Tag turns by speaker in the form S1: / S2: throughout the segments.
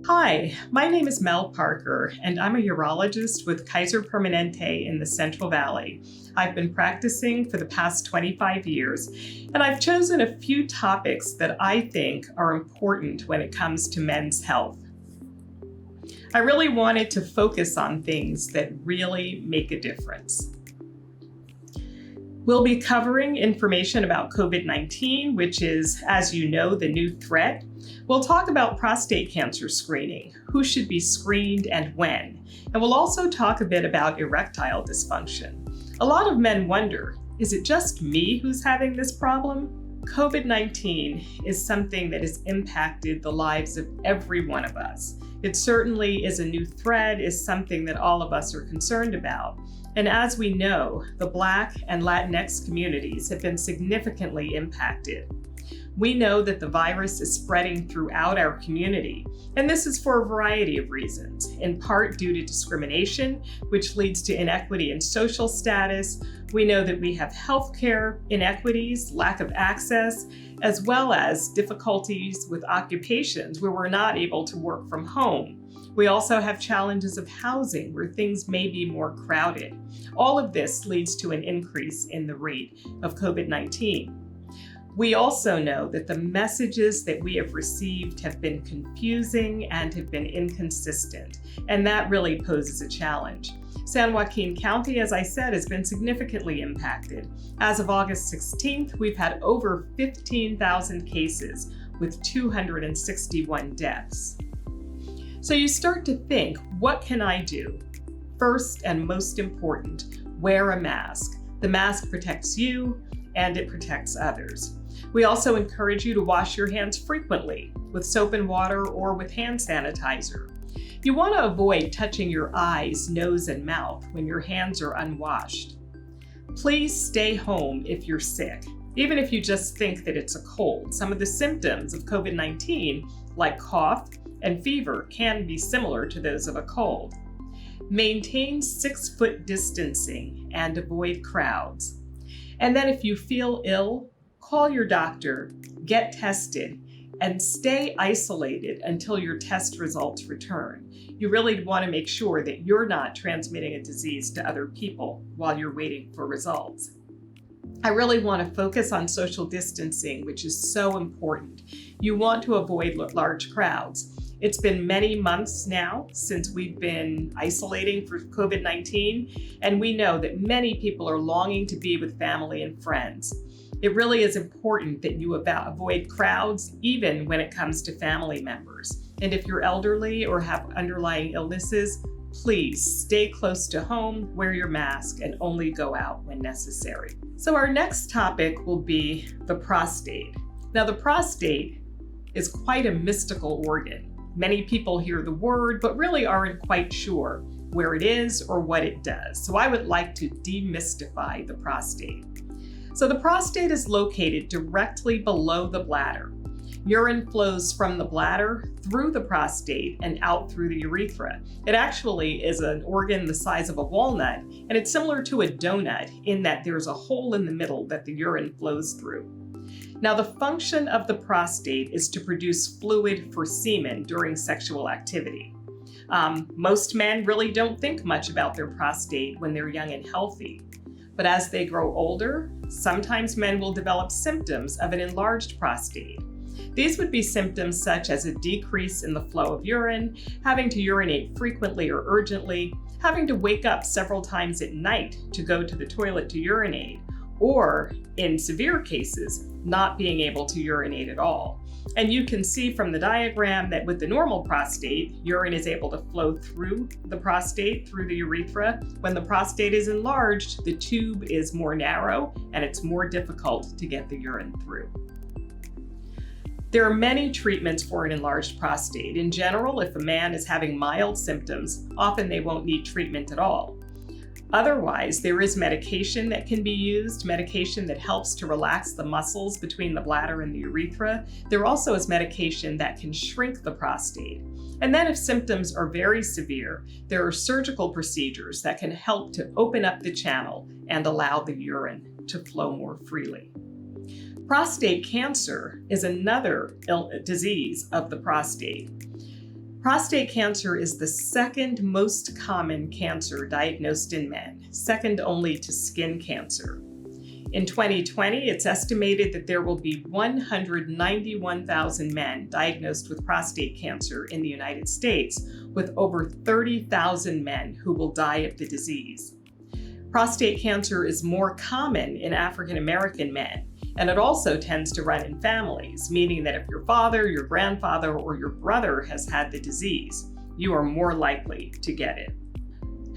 S1: Hi, my name is Mel Parker, and I'm a urologist with Kaiser Permanente in the Central Valley. I've been practicing for the past 25 years, and I've chosen a few topics that I think are important when it comes to men's health. I really wanted to focus on things that really make a difference. We'll be covering information about COVID-19, which is, as you know, the new threat. We'll talk about prostate cancer screening, who should be screened and when. And we'll also talk a bit about erectile dysfunction. A lot of men wonder, is it just me who's having this problem? COVID-19 is something that has impacted the lives of every one of us. It certainly is a new threat, is something that all of us are concerned about. And as we know, the Black and Latinx communities have been significantly impacted. We know that the virus is spreading throughout our community, and this is for a variety of reasons, in part due to discrimination, which leads to inequity in social status. We know that we have healthcare inequities, lack of access, as well as difficulties with occupations where we're not able to work from home. We also have challenges of housing where things may be more crowded. All of this leads to an increase in the rate of COVID-19. We also know that the messages that we have received have been confusing and have been inconsistent, and that really poses a challenge. San Joaquin County, as I said, has been significantly impacted. As of August 16th, we've had over 15,000 cases with 261 deaths. So you start to think, what can I do? First and most important, wear a mask. The mask protects you and it protects others. We also encourage you to wash your hands frequently with soap and water or with hand sanitizer. You want to avoid touching your eyes, nose, and mouth when your hands are unwashed. Please stay home if you're sick, even if you just think that it's a cold. Some of the symptoms of COVID-19, like cough and fever, can be similar to those of a cold. Maintain 6-foot distancing and avoid crowds. And then if you feel ill, call your doctor, get tested, and stay isolated until your test results return. You really want to make sure that you're not transmitting a disease to other people while you're waiting for results. I really want to focus on social distancing, which is so important. You want to avoid large crowds. It's been many months now since we've been isolating for COVID-19, and we know that many people are longing to be with family and friends. It really is important that you avoid crowds, even when it comes to family members. And if you're elderly or have underlying illnesses, please stay close to home, wear your mask, and only go out when necessary. So our next topic will be the prostate. Now, the prostate is quite a mystical organ. Many people hear the word, but really aren't quite sure where it is or what it does. So I would like to demystify the prostate. So the prostate is located directly below the bladder. Urine flows from the bladder through the prostate and out through the urethra. It actually is an organ the size of a walnut, and it's similar to a donut in that there's a hole in the middle that the urine flows through. Now, the function of the prostate is to produce fluid for semen during sexual activity. Most men really don't think much about their prostate when they're young and healthy. But as they grow older, sometimes men will develop symptoms of an enlarged prostate. These would be symptoms such as a decrease in the flow of urine, having to urinate frequently or urgently, having to wake up several times at night to go to the toilet to urinate, or in severe cases, not being able to urinate at all. And you can see from the diagram that with the normal prostate, urine is able to flow through the prostate, through the urethra. When the prostate is enlarged, the tube is more narrow and it's more difficult to get the urine through. There are many treatments for an enlarged prostate. In general, if a man is having mild symptoms, often they won't need treatment at all. Otherwise, there is medication that can be used, medication that helps to relax the muscles between the bladder and the urethra. There also is medication that can shrink the prostate. And then if symptoms are very severe, there are surgical procedures that can help to open up the channel and allow the urine to flow more freely. Prostate cancer is another disease of the prostate. Prostate cancer is the second most common cancer diagnosed in men, second only to skin cancer. In 2020, it's estimated that there will be 191,000 men diagnosed with prostate cancer in the United States, with over 30,000 men who will die of the disease. Prostate cancer is more common in African American men, and it also tends to run in families, meaning that if your father, your grandfather, or your brother has had the disease, you are more likely to get it.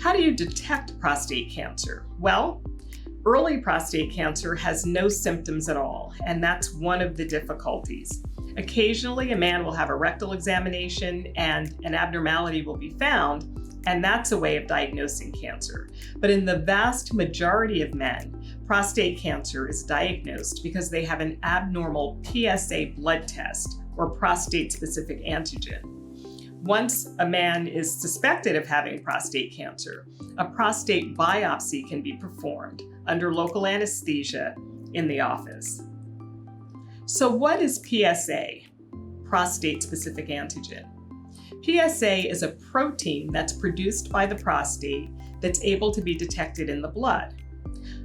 S1: How do you detect prostate cancer? Well, early prostate cancer has no symptoms at all, and that's one of the difficulties. Occasionally, a man will have a rectal examination and an abnormality will be found, and that's a way of diagnosing cancer. But in the vast majority of men, prostate cancer is diagnosed because they have an abnormal PSA blood test, or prostate-specific antigen. Once a man is suspected of having prostate cancer, a prostate biopsy can be performed under local anesthesia in the office. So what is PSA, prostate-specific antigen? PSA is a protein that's produced by the prostate that's able to be detected in the blood.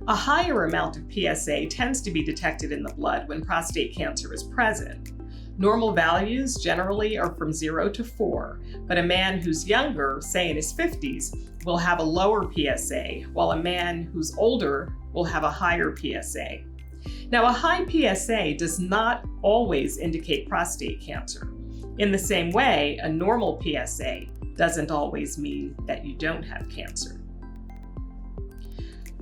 S1: A higher amount of PSA tends to be detected in the blood when prostate cancer is present. Normal values generally are from 0 to 4, but a man who's younger, say in his 50s, will have a lower PSA, while a man who's older will have a higher PSA. Now, a high PSA does not always indicate prostate cancer. In the same way, a normal PSA doesn't always mean that you don't have cancer.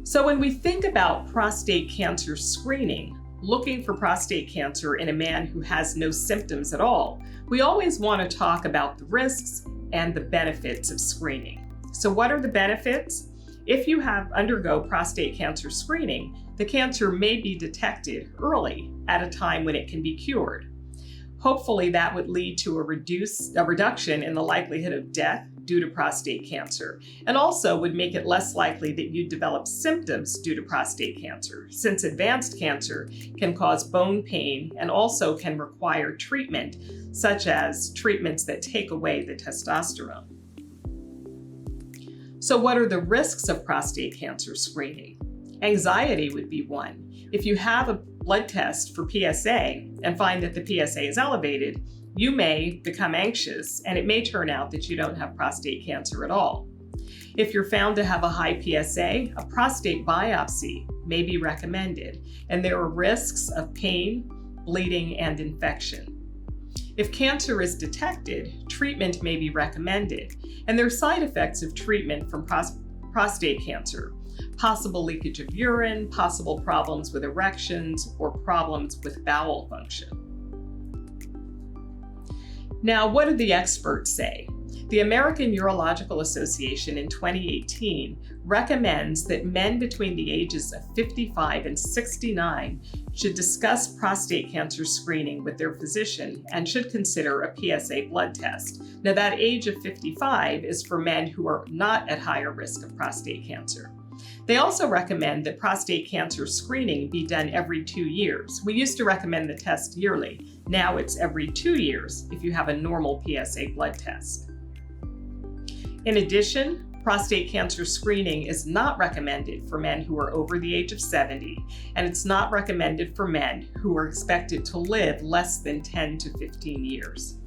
S1: So when we think about prostate cancer screening, looking for prostate cancer in a man who has no symptoms at all, we always want to talk about the risks and the benefits of screening. So what are the benefits? If you undergo prostate cancer screening, the cancer may be detected early at a time when it can be cured. Hopefully that would lead to a reduction in the likelihood of death due to prostate cancer, and also would make it less likely that you develop symptoms due to prostate cancer, since advanced cancer can cause bone pain and also can require treatment, such as treatments that take away the testosterone. So what are the risks of prostate cancer screening? Anxiety would be one. If you have a blood test for PSA and find that the PSA is elevated, you may become anxious, and it may turn out that you don't have prostate cancer at all. If you're found to have a high PSA, a prostate biopsy may be recommended, and there are risks of pain, bleeding, and infection. If cancer is detected, treatment may be recommended, and there are side effects of treatment from prostate cancer. Possible leakage of urine, possible problems with erections, or problems with bowel function. Now, what do the experts say? The American Urological Association in 2018 recommends that men between the ages of 55 and 69 should discuss prostate cancer screening with their physician and should consider a PSA blood test. Now, that age of 55 is for men who are not at higher risk of prostate cancer. They also recommend that prostate cancer screening be done every 2 years. We used to recommend the test yearly. Now it's every 2 years if you have a normal PSA blood test. In addition, prostate cancer screening is not recommended for men who are over the age of 70, and it's not recommended for men who are expected to live less than 10 to 15 years.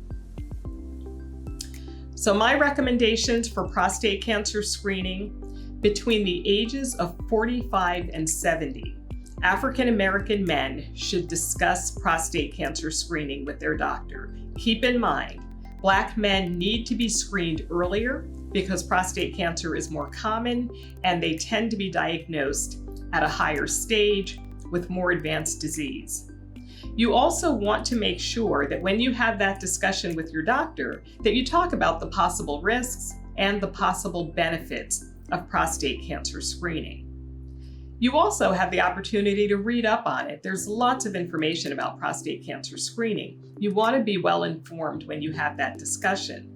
S1: So my recommendations for prostate cancer screening: between the ages of 45 and 70, African American men should discuss prostate cancer screening with their doctor. Keep in mind, Black men need to be screened earlier because prostate cancer is more common and they tend to be diagnosed at a higher stage with more advanced disease. You also want to make sure that when you have that discussion with your doctor, that you talk about the possible risks and the possible benefits of prostate cancer screening. You also have the opportunity to read up on it. There's lots of information about prostate cancer screening. You want to be well informed when you have that discussion.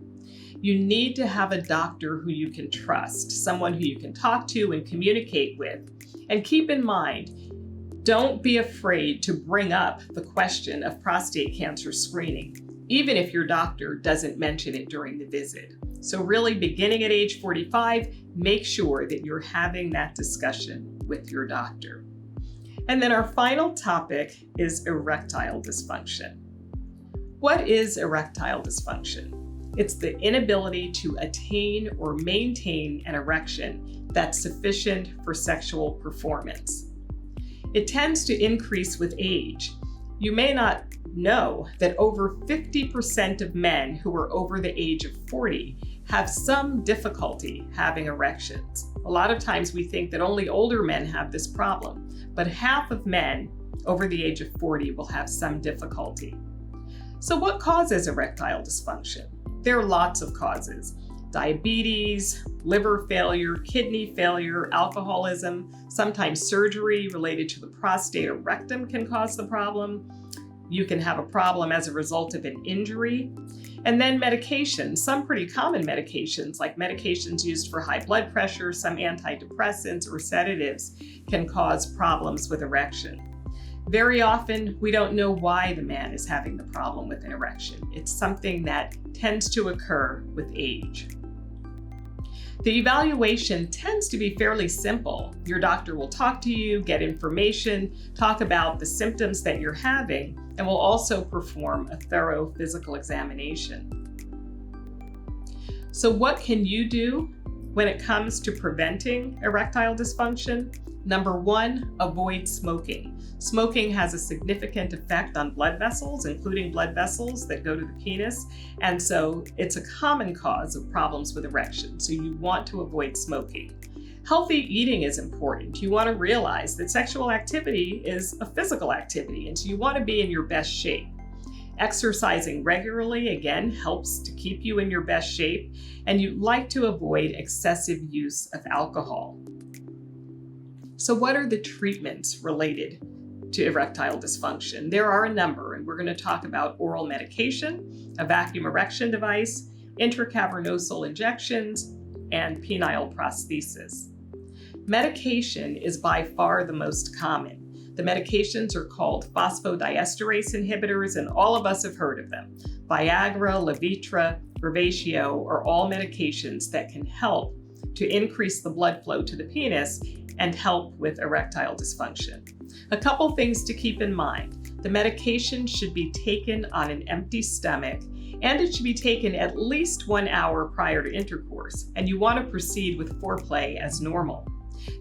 S1: You need to have a doctor who you can trust, someone who you can talk to and communicate with. And keep in mind, don't be afraid to bring up the question of prostate cancer screening. even if your doctor doesn't mention it during the visit. So really, beginning at age 45, make sure that you're having that discussion with your doctor. And then our final topic is erectile dysfunction. What is erectile dysfunction? It's the inability to attain or maintain an erection that's sufficient for sexual performance. It tends to increase with age. You may not know that over 50% of men who are over the age of 40 have some difficulty having erections. A lot of times we think that only older men have this problem, but half of men over the age of 40 will have some difficulty. So what causes erectile dysfunction? There are lots of causes. Diabetes, liver failure, kidney failure, alcoholism, sometimes surgery related to the prostate or rectum can cause the problem. You can have a problem as a result of an injury. And then medications, some pretty common medications like medications used for high blood pressure, some antidepressants or sedatives can cause problems with erection. Very often, we don't know why the man is having the problem with an erection. It's something that tends to occur with age. The evaluation tends to be fairly simple. Your doctor will talk to you, get information, talk about the symptoms that you're having, and will also perform a thorough physical examination. So what can you do when it comes to preventing erectile dysfunction? Number one, avoid smoking. Smoking has a significant effect on blood vessels, including blood vessels that go to the penis, and so it's a common cause of problems with erection, so you want to avoid smoking. Healthy eating is important. You want to realize that sexual activity is a physical activity, and so you want to be in your best shape. Exercising regularly, again, helps to keep you in your best shape, and you'd like to avoid excessive use of alcohol. So what are the treatments related to erectile dysfunction? There are a number, and we're going to talk about oral medication, a vacuum erection device, intracavernosal injections, and penile prosthesis. Medication is by far the most common. The medications are called phosphodiesterase inhibitors, and all of us have heard of them. Viagra, Levitra, Revatio are all medications that can help to increase the blood flow to the penis and help with erectile dysfunction. A couple things to keep in mind. The medication should be taken on an empty stomach, and it should be taken at least 1 hour prior to intercourse, and you want to proceed with foreplay as normal.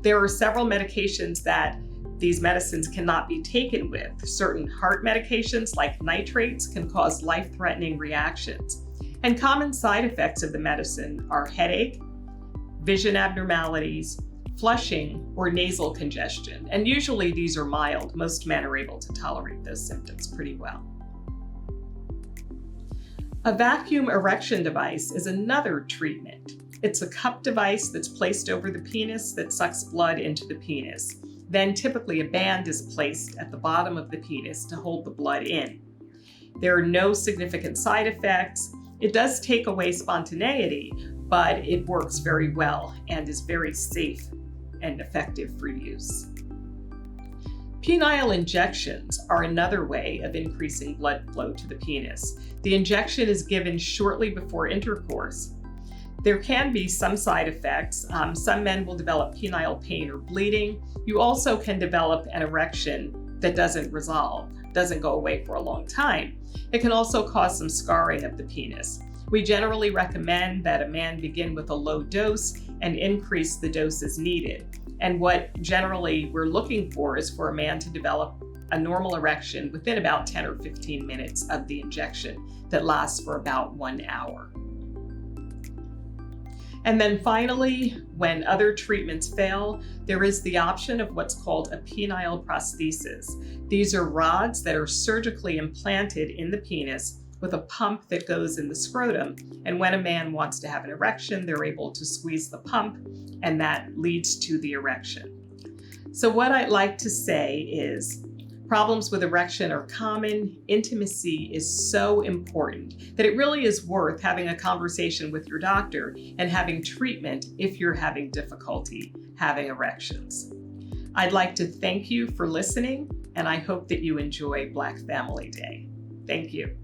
S1: There are several medications that these medicines cannot be taken with. Certain heart medications like nitrates can cause life-threatening reactions. And common side effects of the medicine are headache, vision abnormalities, flushing, or nasal congestion. And usually these are mild. Most men are able to tolerate those symptoms pretty well. A vacuum erection device is another treatment. It's a cup device that's placed over the penis that sucks blood into the penis. Then typically a band is placed at the bottom of the penis to hold the blood in. There are no significant side effects. It does take away spontaneity, but it works very well and is very safe and effective for use. Penile injections are another way of increasing blood flow to the penis. The injection is given shortly before intercourse. There can be some side effects. Some men will develop penile pain or bleeding. You also can develop an erection that doesn't resolve, doesn't go away for a long time. It can also cause some scarring of the penis. We generally recommend that a man begin with a low dose and increase the dose as needed. And what generally we're looking for is for a man to develop a normal erection within about 10 or 15 minutes of the injection that lasts for about 1 hour. And then finally, when other treatments fail, there is the option of what's called a penile prosthesis. These are rods that are surgically implanted in the penis with a pump that goes in the scrotum. And when a man wants to have an erection, they're able to squeeze the pump, and that leads to the erection. So what I'd like to say is, problems with erection are common. Intimacy is so important that it really is worth having a conversation with your doctor and having treatment if you're having difficulty having erections. I'd like to thank you for listening, and I hope that you enjoy Black Family Day. Thank you.